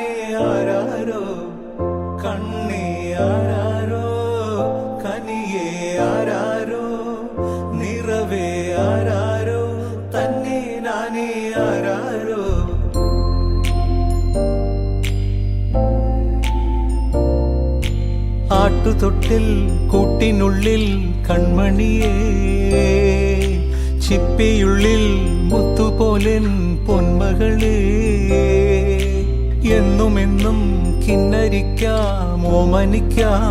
നാനേ ആരാരോ കണ്ണേ ആരാരോ കനിയേ ആരാരോ നിറവേ ആരാരോ തന്നെ നാനേ ആരാരോ. ആട്ടുതൊട്ടിൽ കൂട്ടിനുള്ളിൽ കൺമണിയേ ചിപ്പിയുള്ളിൽ മുത്തുപോലെൻ പൊന്മകളേ എന്നുമെന്നും കിന്നരിക്കാം ഓമനിക്കാം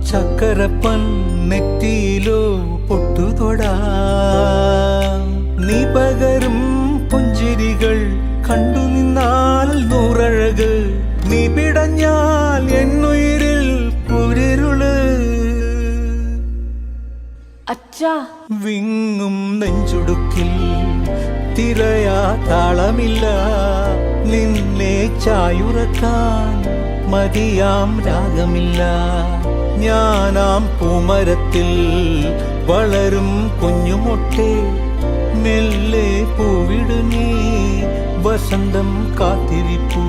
ചക്കരപ്പൻ നെറ്റിയിലോ പൊട്ടുതൊടാം. നീ പകരും പുഞ്ചിരികൾ കണ്ടു നിന്നാൽ നൂറഴക് നീ പിടഞ്ഞാൽ എന്നുയിരിൽ കുരിരുള്. അച്ഛാ വിങ്ങും നെഞ്ചുടുക്കിൽ തിരയാ താളമില്ല നിന്നെ ചായുറക്കാൻ മതിയാം രാഗമില്ല. ഞാനാം പൂമരത്തിൽ വളരും കുഞ്ഞുമൊട്ടെ മെല്ലെ പൂവിടു നീ വസന്തം കാത്തിരിപ്പൂ.